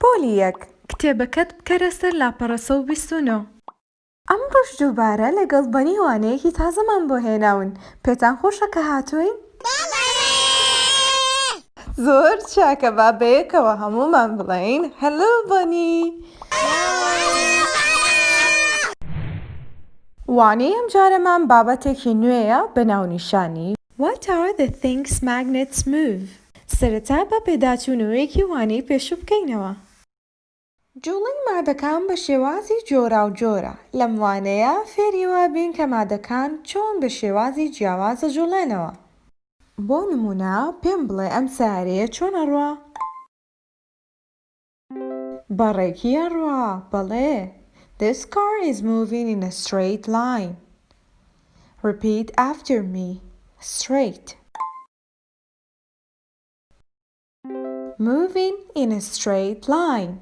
پۆلی یەک کتێبەکەت بکەرە سەر لاپەڕە 129. ئەمڕۆژ دووبارە لەگەڵ بەنی وانەیەکی تازەمان بۆ هێناون. پێتان خۆشە کە هاتووین؟ زۆر چاکە، با بەیەکەوە هەموومان بڵێین هەلۆ بەنی. وانەی ئەم جارەمان بابەتێکی نوێیە بە ناونیشانی What are the things magnets move؟ سەرەتا بە پێداچوونەوەیەکی وانەی پێشوو بکەینەوە. جوڵەی مادەکان بە شێوازی جۆرا و جۆرە. لەم وانەیە فێری وابین کە مادەکان چۆن بە شێوازی جیاوازە جوڵێنەوە. بۆ نمونە پێم بڵێ ئەم سیارەیە چۆن ئەڕوا؟ بەڕێکی ئەڕوا، بەڵێ. This car is moving in a straight line. Repeat after me. Straight. Moving in a straight line.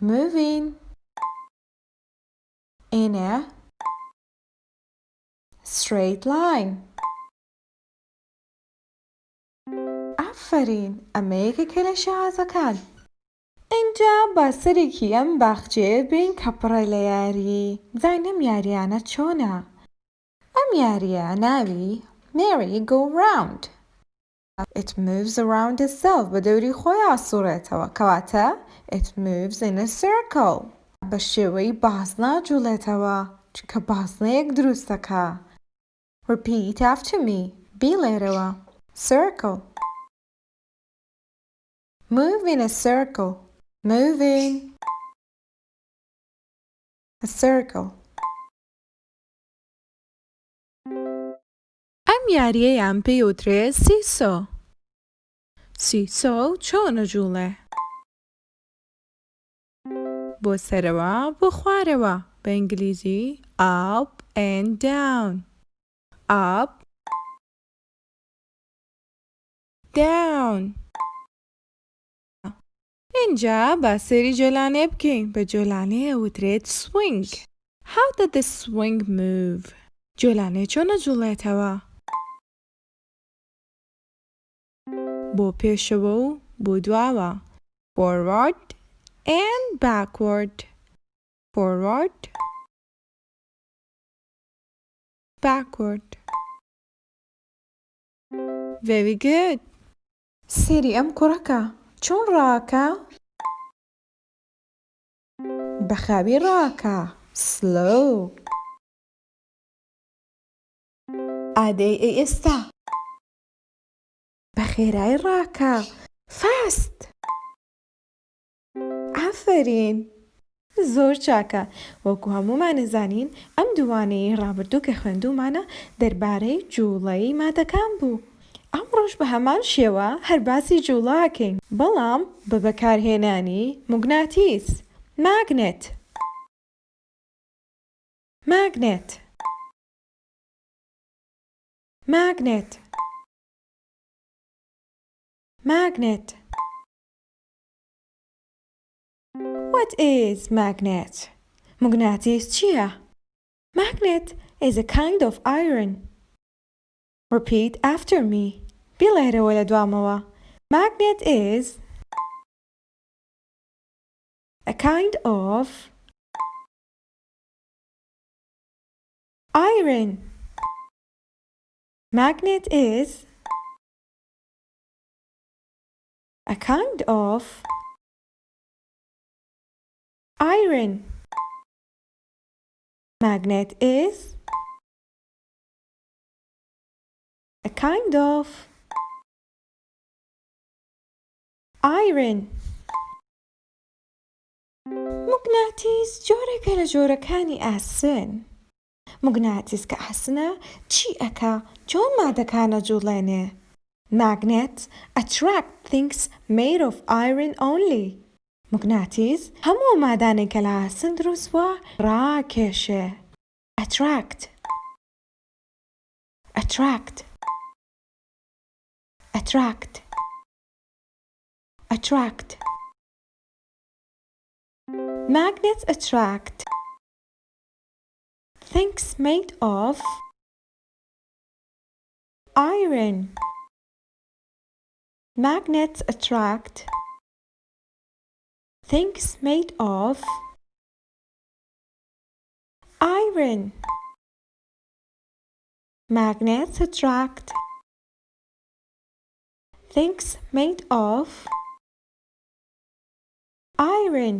Moving in a straight line. ئافرین، ئەمە یەکێکە لە شێوازەکان. اینجا باسەرێکی ئەم باخچەیە بین کە پڕە لە یاری. بزانین ئەم یاریانە چۆنە؟ ئەم یاریە ناوی Merry Go Round. It moves around itself. بە دەوری خۆی ئاسوورێتەوە. کەواتە It moves in a circle. بە شێوەی بازنە جوڵێتەوە چونکە بازنەیەک دروستەکە. Repeat after me. بیڵێرەوە. Circle. Move in a circle. Moving. A circle. ئەم یاریەیان پێی وترێ سیسۆ. سیسۆ چۆنە جوڵێ؟ بۆ سەرەوە بۆ خوارەوە. بە ئینگلیزی up and down. Up. Down. اینجا با سەری جۆلانێ بکەین. بە جۆلانەیە وترێت swing. How did the swing move؟ جۆلانێ چۆنە جوڵێتەوە؟ بۆ پێشەوە و بۆ دواوە. Forward and backward. Forward. Backward. Very good. سەری ئەم کوڕەکە چۆن ڕاکە؟ بەخاوی ڕاکە. Slow. ئادەی ئێستا بە خێرایی ڕاکە. Fast. ئافرین، زۆر چاکە. وەکو هەموومان نەزانین ئەم دووانەی ڕابردوو کە خوێندوومانە دەربارەی جوڵەی مادەکان بوو. ئەمڕۆژ بە هەمان شێوە هەرباسی جوڵاکەین، بەڵام بە بەکارهێنانی موگناتیس. Magnet. Magnet. Magnet. Magnet. What is magnet? موگناتیس چییە؟ Magnet is a kind of iron. Repeat after me. بیڵێرەوە لە دوامەوە. Magnet is a kind of iron. Magnet is a kind of iron. Magnet is a kind of iron. موگناتیس جۆرێکە لە جۆرەکانی ئاسن. موگناتیس کە ئاسنە چی ئەکا؟ چۆن مادەکانە جوڵێنێ؟ Magnets attract things made of iron only. موگناتیس هەموو مادانێک کە لە ئاسن دروستوە ڕاکێشێ. Attract. Attract. Attract. Attract. Magnets attract things made of iron. Magnets attract Things made of iron. Magnets attract things made of iron.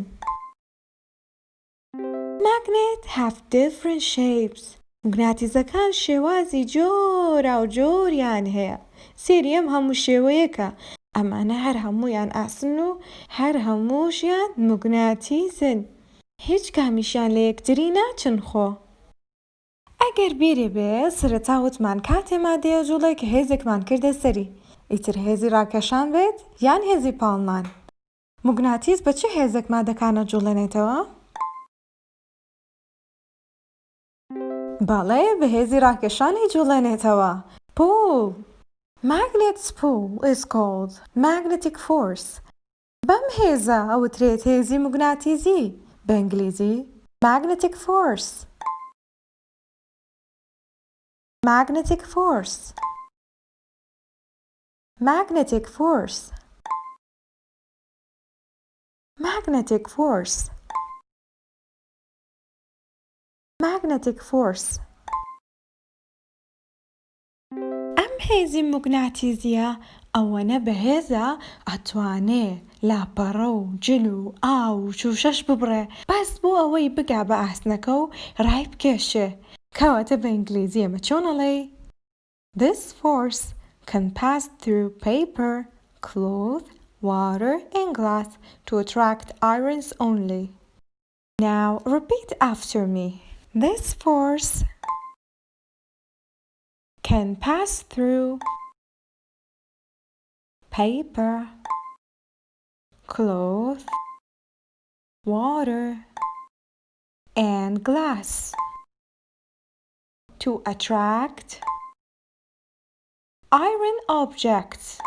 Magnets have different shapes. مغناطیسەکان شێوازی جۆرا و جۆریان هەیە. سێری ئەم هەموو شێوەیەکە. ئەمانە هەر هەموویان ئاسن و هەر هەمووشیان مغناطیسن. هیچ کامیشیان لە یەکتری ناچن خۆ. ئەگەر بیرێ بێ سەرەتا وتمان کاتێما دەیە جوڵێک کە هێزێکمان کردە سەری. ئیتر هێزی ڕاکێشان بێت یان هێزی پاڵمان. مغناطیس بە چه هێزێکما دەکانە جوڵێنێتەوە؟ بەڵێ بە هێزی ڕاکێشانی جوڵێنێتەوە. Pull. Magnet's pull is called magnetic force. بەم هێزە ئەوترێت هێزی مغناطیسی. بە ئینگلیزی magnetic force. Magnetic force. Magnetic force. Magnetic force. Magnetic force. ئەم هێزی مغناطیسیە ئەوەنە بەهێزە ئەتوانێ لاپەڕە و جل و ئاو و چوشەش ببڕێ بەس بۆ ئەوەی بگا بە ئاسنەکە و ڕای بکێشێ کەواتە بە ئینگلیزی ئەمە چۆن ئەڵێ؟ This force can pass through paper, cloth, water and glass to attract irons only. Now repeat after me. This force can pass through paper, cloth, water, and glass to attract iron objects.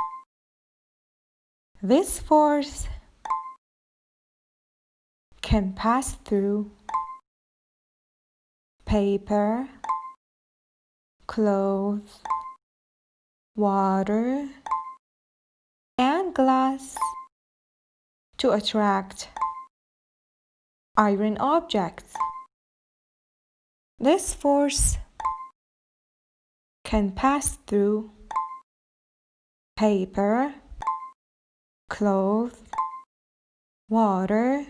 This force can pass through paper, cloth, water, and glass to attract iron objects. This force can pass through paper, cloth, water,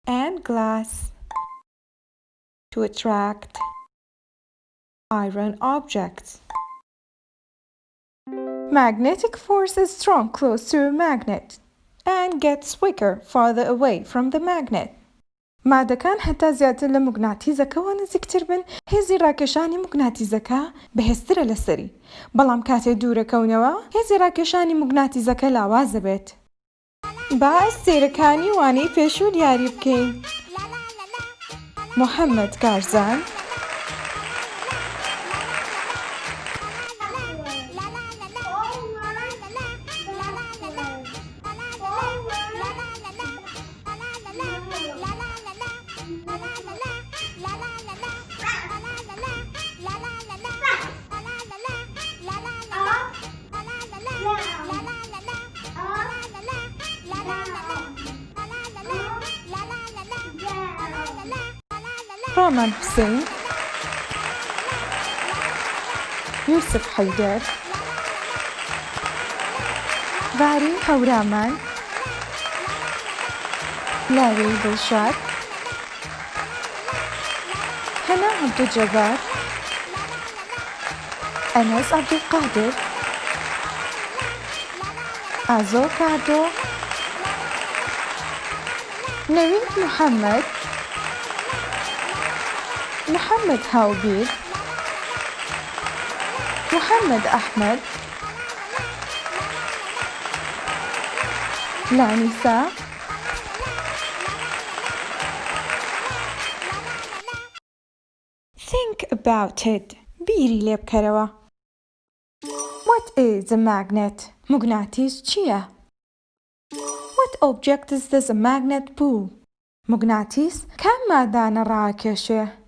and glass to attract iron objects. Magnetic force is strong close to a magnet and gets weaker farther away from the magnet. مادەکان هەتا زیاتر لە مغناطیسەکەەوە نزیکتر بن هێزی ڕاکێشانی مغناطیسەکە بەهێزترە لەسەری بەڵام کاتێ دوورەکەونەوە هێزی ڕاکێشانی مغناطیسەکە لاوازە بێت. با سێرەکانی وانەی پێشوو دیاری بکەین. محەممەد کارزان رامان حسين يوسف حيدر باري هورامان لاوي دلشاد هنا عبد الجبار أنس عبد القادر أزو كادو نوين محمد محمد هاوبير محمد أحمد لانيسا Think about it. بيري لێ بکەرەوە. What is a magnet? مغناطیس چییە؟ What object does a magnet pull? مغناطیس کام مادانە ڕاکێشێ؟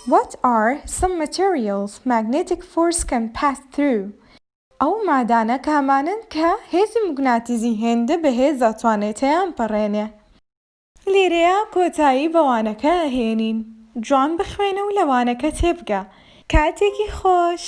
What are some materials magnetic force can pass through? ئەو مادانە کامانن کە هێزی موگناتیزی هێندە بەهێز دەتوانێتیان پەڕێنێ. لێرەیە کۆتایی بەوانەکە ئەهێنین. جوان بخوێنە و لەوانەکە تێبگە. کاتێکی خۆش!